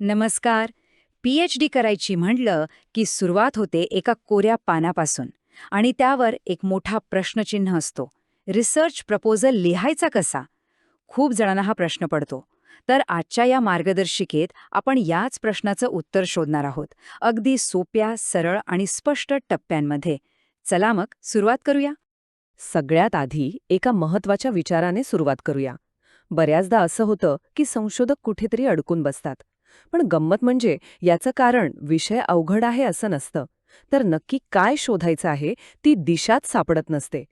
नमस्कार. PhD करायची म्हटलं की सुरुवात होते एका कोऱ्या पानापासून आणि त्यावर एक मोठा प्रश्नचिन्ह असतो. रिसर्च प्रपोजल लिहायचा कसा? खूप जणांना हा प्रश्न पडतो. तर आजच्या या मार्गदर्शिकेत आपण याच प्रश्नाचं उत्तर शोधणार आहोत, अगदी सोप्या, सरळ आणि स्पष्ट टप्प्यांमध्ये. चला मग सुरुवात करूया. सगळ्यात आधी एका महत्वाच्या विचाराने सुरुवात करूया. बऱ्याचदा असं होतं की संशोधक कुठेतरी अडकून बसतात. पण गंमत म्हणजे याचं कारण विषय अवघड आहे असं नसतं, तर नक्की काय शोधायचं आहे ती दिशाच सापडत नसते.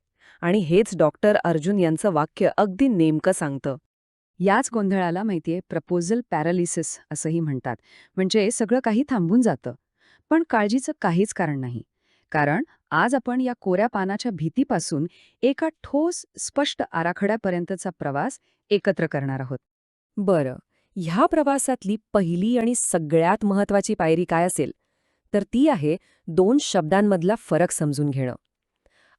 आणि हेच डॉक्टर अर्जुन यांचं वाक्य अगदी नेमकं सांगतं. याच गोंधळाला माहितीये प्रपोजल पॅरालिसिस असंही म्हणतात. म्हणजे सगळं काही थांबून जातं. पण काळजीचं काहीच कारण नाही. कारण आज आपण या कोऱ्या पानाच्या भीतीपासून एका ठोस, स्पष्ट आराखड्यापर्यंतचा प्रवास एकत्र करणार आहोत. बरं, ह्या प्रवासातली पहिली आणि सगळ्यात महत्वाची पायरी काय असेल? तर ती आहे 2 शब्दांमधला फरक समजून घेणं.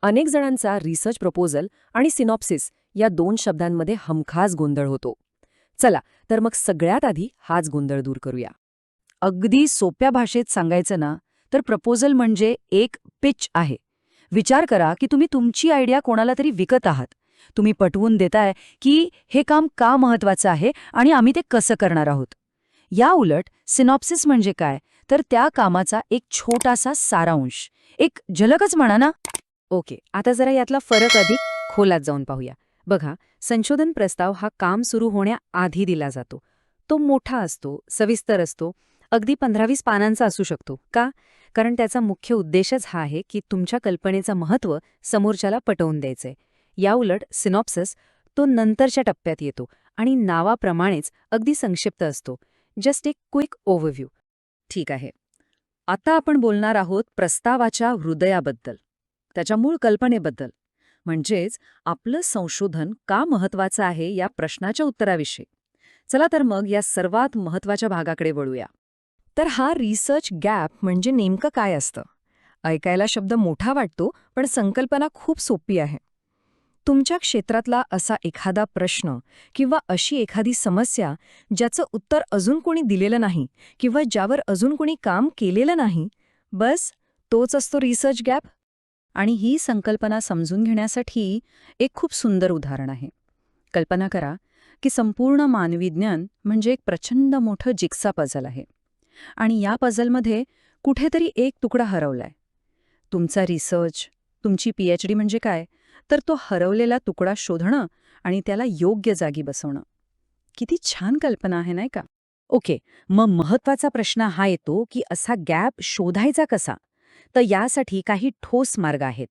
अनेक जणांचा रिसर्च प्रपोजल आणि सिनॉप्सिस या 2 शब्दांमध्ये हमखास गोंधळ होतो. चला, तर मग सगळ्यात आधी हाच गोंधळ दूर करूया. अगदी सोप्या भाषेत सांगायचं ना, तर प्रपोजल म्हणजे एक पिच आहे. विचार करा की तुम्ही तुमची आयडिया कोणाला तरी विकत आहात. तुम्ही पटवून देताय की हे काम का महत्वाचं आहे आणि आम्ही ते कसं करणार आहोत. या उलट सिनॉप्सिस म्हणजे काय, तर त्या कामाचा एक छोटासा सारांश, एक झलकच म्हणा ना. ओके, आता जरा यातला फरक अधिक खोलात जाऊन पाहूया. बघा, संशोधन प्रस्ताव हा काम सुरू होण्याआधी दिला जातो. तो मोठा असतो, सविस्तर असतो, अगदी 15-20 पानांचा असू शकतो. का? कारण त्याचा मुख्य उद्देशच हा आहे की तुमच्या कल्पनेचं महत्त्व समोरच्याला पटवून द्यायचंय. याउलट सिनॉप्सिस तो नंतरच्या टप्प्यात येतो आणि नावाप्रमाणेच अगदी संक्षिप्त असतो. जस्ट एक क्विक ओव्हरव्ह्यू. ठीक आहे. आता आपण बोलणार आहोत प्रस्तावाच्या हृदयाबद्दल, त्याच्या मूळ कल्पनेबद्दल. म्हणजेच आपलं संशोधन का महत्वाचं आहे या प्रश्नाच्या उत्तराविषयी. चला तर मग या सर्वात महत्वाच्या भागाकडे वळूया. तर हा रिसर्च गॅप म्हणजे नेमकं काय असतं? ऐकायला शब्द मोठा वाटतो, पण संकल्पना खूप सोपी आहे. तुमच्या क्षेत्रातला असा एखादा प्रश्न किंवा अशी एखादी समस्या ज्याचं उत्तर अजून कोणी दिलेलं नाही किंवा ज्यावर अजून कोणी काम केलेलं नाही, बस तोच असतो रिसर्च गॅप. आणि ही संकल्पना समजून घेण्यासाठी एक खूप सुंदर उदाहरण आहे. कल्पना करा की संपूर्ण मानवी ज्ञान म्हणजे एक प्रचंड मोठं जिक्सा पझल आहे. आणि या पझलमध्ये कुठेतरी एक तुकडा हरवलाय. तुमचा रिसर्च, तुमची PhD म्हणजे काय, तर तो हरवलेला तुकडा शोधणं आणि त्याला योग्य जागी बसवणं. किती छान कल्पना आहे, नाही का? ओके, मग महत्वाचा प्रश्न हा येतो की असा गॅप शोधायचा कसा? तर यासाठी काही ठोस मार्ग आहेत.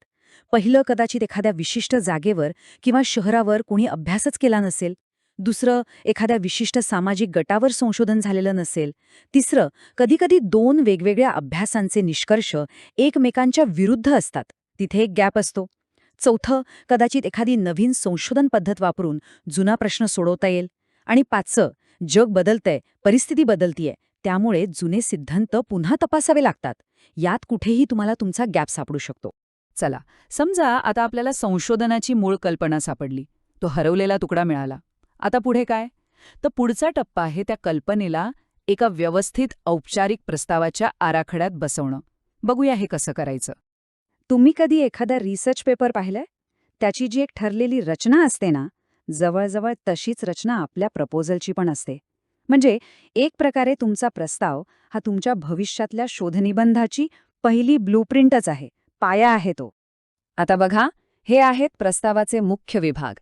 पहिलं, कदाचित एखाद्या विशिष्ट जागेवर किंवा शहरावर कोणी अभ्यासच केला नसेल. दुसरं, एखाद्या विशिष्ट सामाजिक गटावर संशोधन झालेलं नसेल. तिसरं, कधीकधी 2 वेगवेगळ्या अभ्यासांचे निष्कर्ष एकमेकांच्या विरुद्ध असतात. तिथे एक गॅप असतो. चौथं, कदाचित एखादी नवीन संशोधन पद्धत वापरून जुना प्रश्न सोडवता येईल. आणि 5, जग बदलतंय, परिस्थिती बदलतीये, त्यामुळे जुने सिद्धांत पुन्हा तपासावे लागतात. यात कुठेही तुम्हाला तुमचा गॅप सापडू शकतो. चला, समजा आता आपल्याला संशोधनाची मूळ कल्पना सापडली. तो हरवलेला तुकडा मिळाला. आता पुढे काय? तर पुढचा टप्पा आहे त्या कल्पनेला एका व्यवस्थित औपचारिक प्रस्तावाच्या आराखड्यात बसवणं. बघूया हे कसं करायचं. तुम्ही कधी एखादा रिसर्च पेपर पाहिलाय? त्याची जी एक ठरलेली रचना असते ना, जवळजवळ तशीच रचना आपल्या प्रपोजलची पण असते. म्हणजे एक प्रकारे तुमचा प्रस्ताव हा तुमच्या भविष्यातल्या शोधनिबंधाची पहिली ब्लूप्रिंटच आहे, पाया आहे तो. आता बघा, हे आहेत प्रस्तावाचे मुख्य विभाग.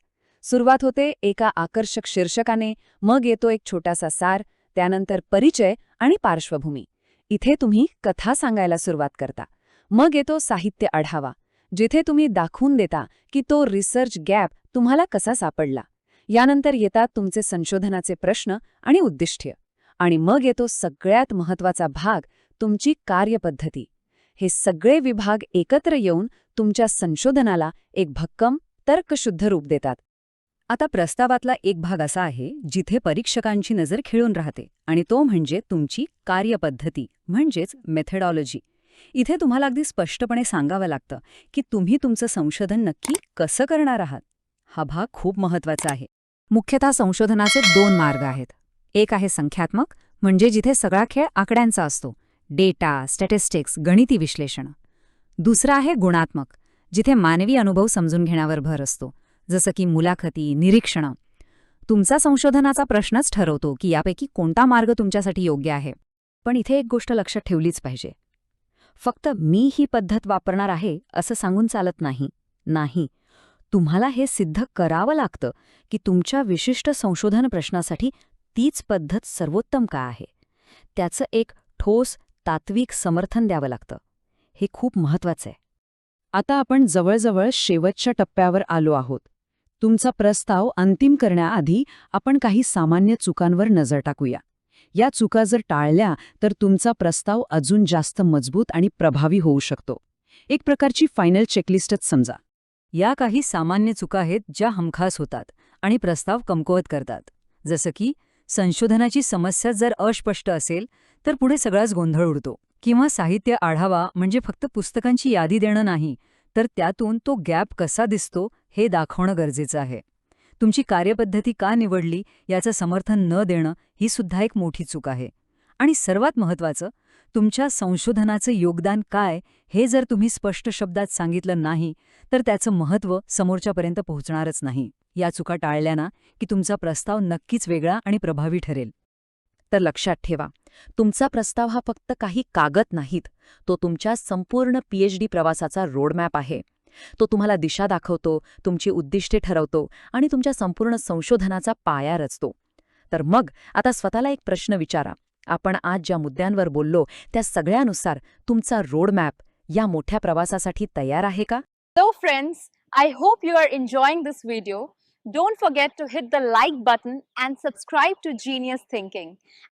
सुरुवात होते एका आकर्षक शीर्षकाने, मग येतो एक छोटासा सार, त्यानंतर परिचय आणि पार्श्वभूमी. इथे तुम्ही कथा सांगायला सुरुवात करता. मग येतो साहित्य आढावा, जिथे तुम्ही दाखवून देता की तो रिसर्च गॅप तुम्हाला कसा सापडला. यानंतर येतात तुमचे संशोधनाचे प्रश्न आणि उद्दिष्ट्य. आणि मग येतो सगळ्यात महत्वाचा भाग, तुमची कार्यपद्धती. हे सगळे विभाग एकत्र येऊन तुमच्या संशोधनाला एक भक्कम, तर्कशुद्ध रूप देतात. आता प्रस्तावातला एक भाग असा आहे जिथे परीक्षकांची नजर खिळून राहते, आणि तो म्हणजे तुमची कार्यपद्धती, म्हणजेच मेथडॉलॉजी. इथे तुम्हाला अगदी स्पष्टपणे सांगावं लागतं की तुम्ही तुमचं संशोधन नक्की कसं करणार आहात. हा भाग खूप महत्वाचा आहे. मुख्यतः संशोधनाचे 2 मार्ग आहेत. एक आहे संख्यात्मक, म्हणजे जिथे सगळा खेळ आकड्यांचा असतो, डेटा, स्टॅटिस्टिक्स, गणिती विश्लेषण. दुसरा आहे गुणात्मक, जिथे मानवी अनुभव समजून घेण्यावर भर असतो, जसं की मुलाखती, निरीक्षणं. तुमचा संशोधनाचा प्रश्नच ठरवतो की यापैकी कोणता मार्ग तुमच्यासाठी योग्य आहे. पण इथे एक गोष्ट लक्षात ठेवलीच पाहिजे. फक्त मी ही पद्धत वापरणार आहे असं सांगून चालत नाही. नाही. तुम्हाला हे सिद्ध करावं लागतं की तुमच्या विशिष्ट संशोधन प्रश्नासाठी तीच पद्धत सर्वोत्तम का आहे. त्याचं एक ठोस, तात्विक समर्थन द्यावं लागतं. हे खूप महत्वाचं आहे. आता आपण जवळजवळ शेवटच्या टप्प्यावर आलो आहोत. तुमचा प्रस्ताव अंतिम करण्याआधी आपण काही सामान्य चुकांवर नजर टाकूया. या चुका जर टाळल्या तर तुमचा प्रस्ताव अजून जास्त मजबूत आणि प्रभावी होऊ शकतो. एक प्रकारची फायनल चेकलिस्टच समजा. या काही सामान्य चुका आहेत ज्या हमखास होतात आणि प्रस्ताव कमकुवत करतात. जसं की संशोधनाची समस्या जर अस्पष्ट असेल तर पुढे सगळाच गोंधळ उडतो. किंवा साहित्य आढावा म्हणजे फक्त पुस्तकांची यादी देणं नाही, तर त्यातून तो गॅप कसा दिसतो हे दाखवणं गरजेचं आहे. तुमची कार्यपद्धती का निवडली याचं समर्थन न देणं ही सुद्धा एक मोठी चूक आहे. आणि सर्वात महत्त्वाचं, तुमच्या संशोधनाचं योगदान काय हे जर तुम्ही स्पष्ट शब्दात सांगितलं नाही तर त्याचं महत्त्व समोरच्यापर्यंत पोहोचणारच नाही. या चुका टाळल्या ना की तुमचा प्रस्ताव नक्कीच वेगळा आणि प्रभावी ठरेल. तर लक्षात ठेवा, तुमचा प्रस्ताव हा फक्त काही कागद नाहीत, तो तुमच्या संपूर्ण PhD प्रवासाचा रोडमॅप आहे. तो तुम्हाला दिशा दाखवतो, तुमची उद्दिष्टे ठरवतो आणि तुमच्या संपूर्ण संशोधनाचा पाया रचतो. तर मग आता स्वतःला एक प्रश्न विचारा. आपण आज ज्या मुद्द्यांवर बोललो त्या सगळ्यानुसार तुमचा रोडमॅप या मोठ्या प्रवासासाठी तयार आहे का? So friends, I hope you are enjoying this video. Don't forget to hit the like button and subscribe to Genius Thinking.